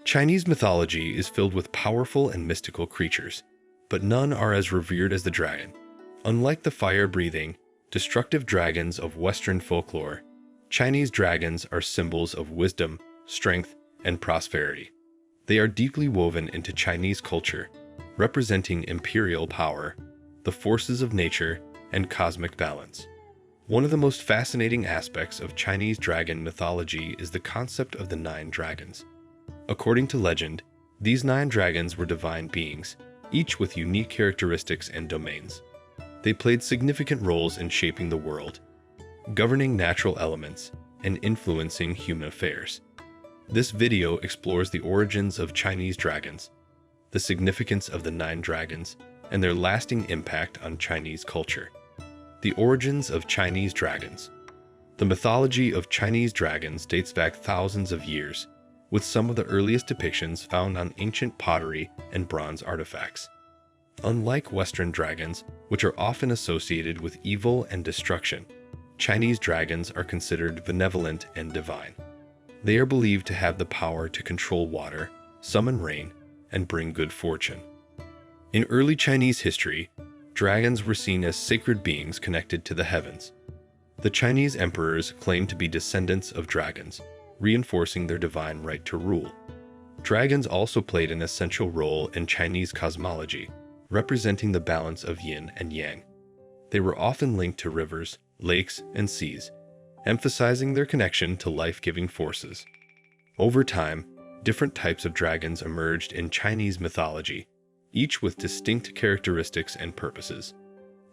Chinese mythology is filled with powerful and mystical creatures, but none are as revered as the dragon. Unlike the fire-breathing, destructive dragons of Western folklore, Chinese dragons are symbols of wisdom, strength, and prosperity. They are deeply woven into Chinese culture, representing imperial power, the forces of nature, and cosmic balance. One of the most fascinating aspects of Chinese dragon mythology is the concept of the 9 dragons. According to legend, these 9 dragons were divine beings, each with unique characteristics and domains. They played significant roles in shaping the world, governing natural elements, and influencing human affairs. This video explores the origins of Chinese dragons, the significance of the 9 dragons, and their lasting impact on Chinese culture. The origins of Chinese dragons. The mythology of Chinese dragons dates back thousands of years, with some of the earliest depictions found on ancient pottery and bronze artifacts. Unlike Western dragons, which are often associated with evil and destruction, Chinese dragons are considered benevolent and divine. They are believed to have the power to control water, summon rain, and bring good fortune. In early Chinese history, dragons were seen as sacred beings connected to the heavens. The Chinese emperors claimed to be descendants of dragons, reinforcing their divine right to rule. Dragons also played an essential role in Chinese cosmology, representing the balance of yin and yang. They were often linked to rivers, lakes, and seas, emphasizing their connection to life-giving forces. Over time, different types of dragons emerged in Chinese mythology, each with distinct characteristics and purposes.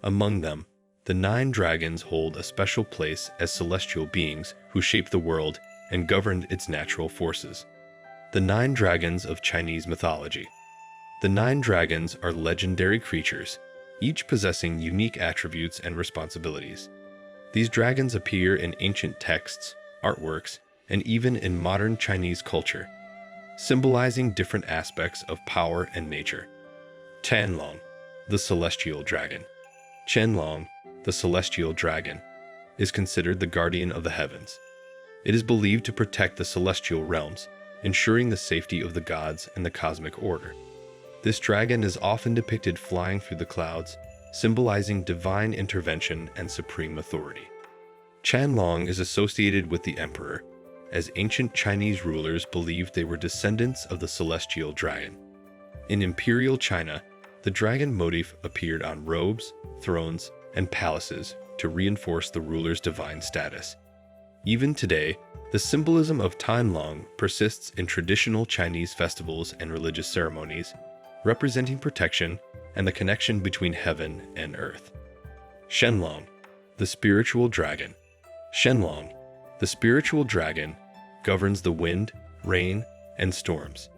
Among them, the 9 dragons hold a special place as celestial beings who shape the world and governed its natural forces. The 9 dragons of Chinese mythology. The 9 dragons are legendary creatures, each possessing unique attributes and responsibilities. These dragons appear in ancient texts, artworks, and even in modern Chinese culture, symbolizing different aspects of power and nature. Tianlong, the celestial dragon. Tianlong, the celestial dragon, is considered the guardian of the heavens. It is believed to protect the celestial realms, ensuring the safety of the gods and the cosmic order. This dragon is often depicted flying through the clouds, symbolizing divine intervention and supreme authority. Tianlong is associated with the emperor, as ancient Chinese rulers believed they were descendants of the celestial dragon. In imperial China, the dragon motif appeared on robes, thrones, and palaces to reinforce the ruler's divine status. Even today, the symbolism of Tianlong persists in traditional Chinese festivals and religious ceremonies, representing protection and the connection between heaven and earth. Shenlong, the spiritual dragon. Shenlong, the spiritual dragon, governs the wind, rain, and storms.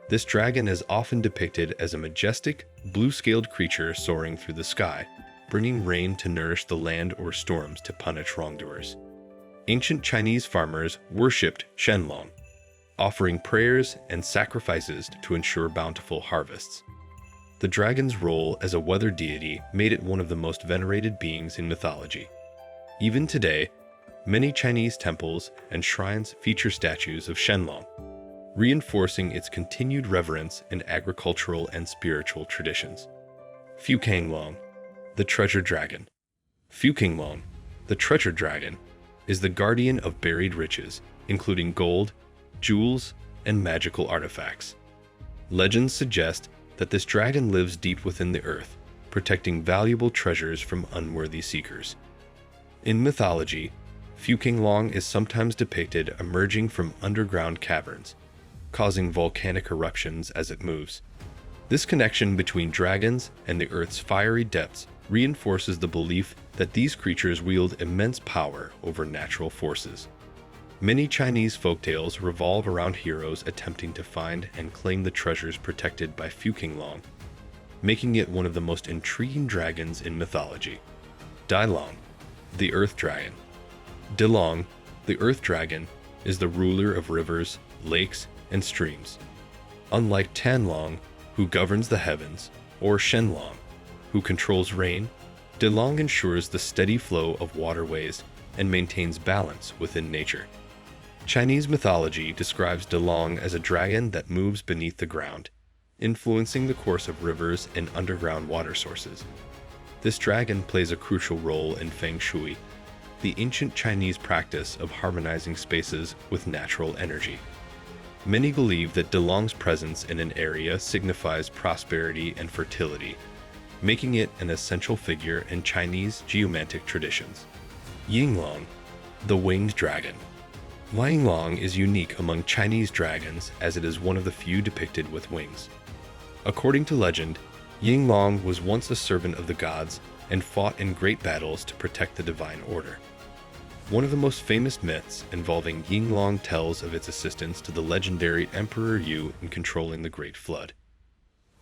This dragon is often depicted as a majestic, blue-scaled creature soaring through the sky, bringing rain to nourish the land or storms to punish wrongdoers. Ancient Chinese farmers worshipped Shenlong, offering prayers and sacrifices to ensure bountiful harvests. The dragon's role as a weather deity made it one of the most venerated beings in mythology. Even today, many Chinese temples and shrines feature statues of Shenlong, reinforcing its continued reverence in agricultural and spiritual traditions. Huanglong, the treasure dragon. Huanglong, the treasure dragon, is the guardian of buried riches, including gold, jewels, and magical artifacts. Legends suggest that this dragon lives deep within the earth, protecting valuable treasures from unworthy seekers. In mythology, Huanglong is sometimes depicted emerging from underground caverns, causing volcanic eruptions as it moves. This connection between dragons and the earth's fiery depths reinforces the belief that these creatures wield immense power over natural forces. Many Chinese folktales revolve around heroes attempting to find and claim the treasures protected by Huanglong, making it one of the most intriguing dragons in mythology. Dailong, the earth dragon. Dailong, the earth dragon, is the ruler of rivers, lakes, and streams. Unlike Tianlong, who governs the heavens, or Shenlong, who controls rain, Dailong ensures the steady flow of waterways and maintains balance within nature. Chinese mythology describes Tianlong as a dragon that moves beneath the ground, influencing the course of rivers and underground water sources. This dragon plays a crucial role in feng shui, the ancient Chinese practice of harmonizing spaces with natural energy. Many believe that Tianlong's presence in an area signifies prosperity and fertility, making it an essential figure in Chinese geomantic traditions. Huanglong, the winged dragon. Huanglong is unique among Chinese dragons as it is one of the few depicted with wings. According to legend, Huanglong was once a servant of the gods and fought in great battles to protect the divine order. One of the most famous myths involving Huanglong tells of its assistance to the legendary Emperor Yu in controlling the Great Flood.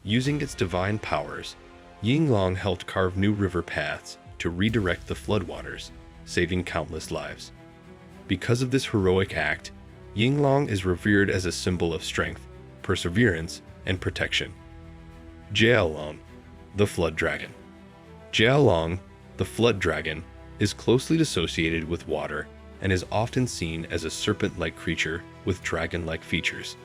Using its divine powers, Huanglong helped carve new river paths to redirect the floodwaters, saving countless lives. Because of this heroic act, Huanglong is revered as a symbol of strength, perseverance, and protection. Tianlong, the flood dragon. Tianlong, the flood dragon, is closely associated with water and is often seen as a serpent-like creature with dragon-like features.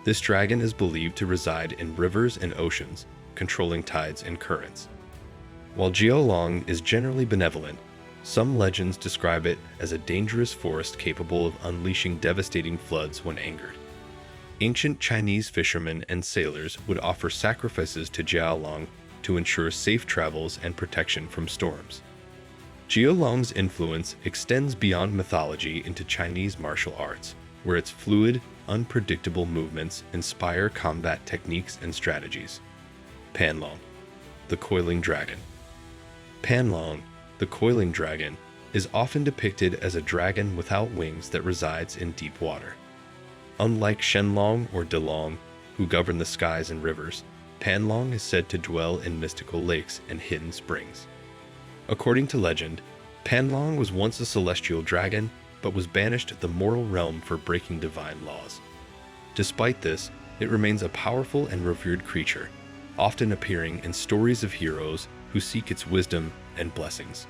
This dragon is believed to reside in rivers and oceans, controlling tides and currents. While Tianlong is generally benevolent, some legends describe it as a dangerous force capable of unleashing devastating floods when angered. Ancient Chinese fishermen and sailors would offer sacrifices to Tianlong to ensure safe travels and protection from storms. Tianlong's influence extends beyond mythology into Chinese martial arts, where its fluid, unpredictable movements inspire combat techniques and strategies. Tianlong, the coiling dragon. Tianlong, the coiling dragon, is often depicted as a dragon without wings that resides in deep water. Unlike Shenlong or Tianlong, who govern the skies and rivers, Tianlong is said to dwell in mystical lakes and hidden springs. According to legend, Tianlong was once a celestial dragon, but was banished to the mortal realm for breaking divine laws. Despite this, it remains a powerful and revered creature, often appearing in stories of heroes who seek its wisdom and blessings.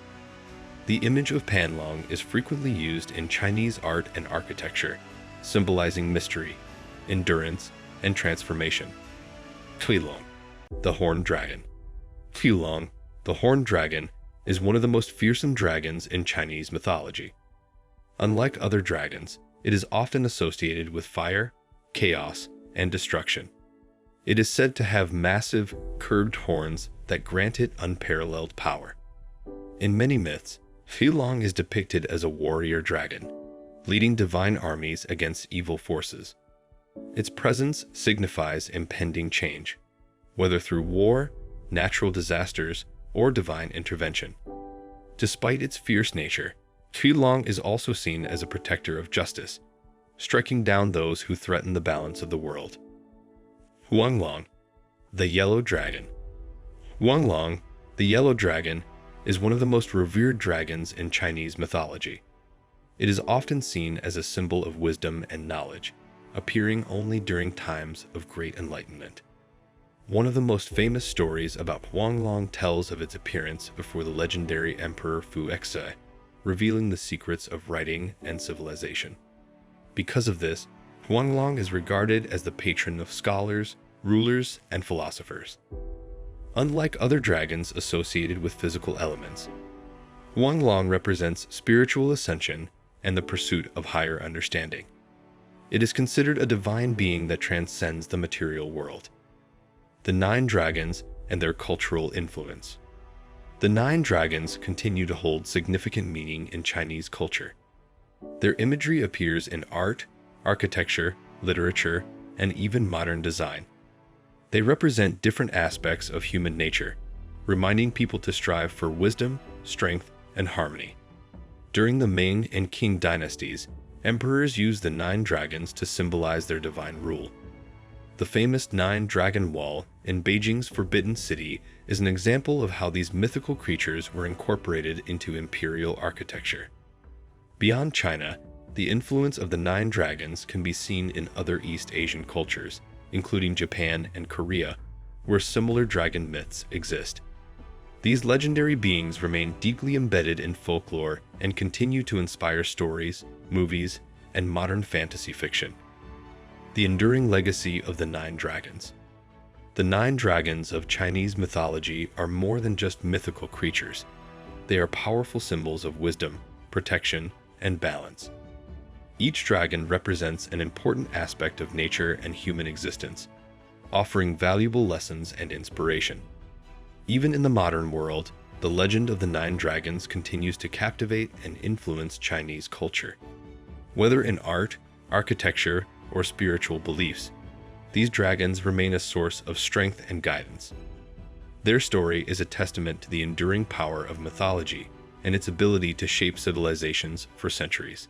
The image of Tianlong is frequently used in Chinese art and architecture, symbolizing mystery, endurance, and transformation. Tianlong, the horned dragon. Tianlong, the horned dragon, is one of the most fearsome dragons in Chinese mythology. Unlike other dragons, it is often associated with fire, chaos, and destruction. It is said to have massive, curved horns that grant it unparalleled power. In many myths, Tianlong is depicted as a warrior dragon, leading divine armies against evil forces. Its presence signifies impending change, whether through war, natural disasters, or divine intervention. Despite its fierce nature, Tianlong is also seen as a protector of justice, striking down those who threaten the balance of the world. Huanglong, the yellow dragon. Huanglong, the yellow dragon, is one of the most revered dragons in Chinese mythology. It is often seen as a symbol of wisdom and knowledge, appearing only during times of great enlightenment. One of the most famous stories about Huanglong tells of its appearance before the legendary Emperor Fu Exi, revealing the secrets of writing and civilization. Because of this, Huanglong is regarded as the patron of scholars, rulers, and philosophers. Unlike other dragons associated with physical elements, Huanglong represents spiritual ascension and the pursuit of higher understanding. It is considered a divine being that transcends the material world. The 9 dragons and their cultural influence. The 9 dragons continue to hold significant meaning in Chinese culture. Their imagery appears in art, architecture, literature, and even modern design. They represent different aspects of human nature, reminding people to strive for wisdom, strength, and harmony. During the Ming and Qing dynasties, emperors used the 9 dragons to symbolize their divine rule. The famous 9-Dragon Wall in Beijing's Forbidden City is an example of how these mythical creatures were incorporated into imperial architecture. Beyond China, the influence of the 9 dragons can be seen in other East Asian cultures, including Japan and Korea, where similar dragon myths exist. These legendary beings remain deeply embedded in folklore and continue to inspire stories, movies, and modern fantasy fiction. The enduring legacy of the Nine Dragons. The nine dragons of Chinese mythology are more than just mythical creatures. They are powerful symbols of wisdom, protection, and balance. Each dragon represents an important aspect of nature and human existence, offering valuable lessons and inspiration. Even in the modern world, the legend of the Nine Dragons continues to captivate and influence Chinese culture. Whether in art, architecture, or spiritual beliefs, these dragons remain a source of strength and guidance. Their story is a testament to the enduring power of mythology and its ability to shape civilizations for centuries.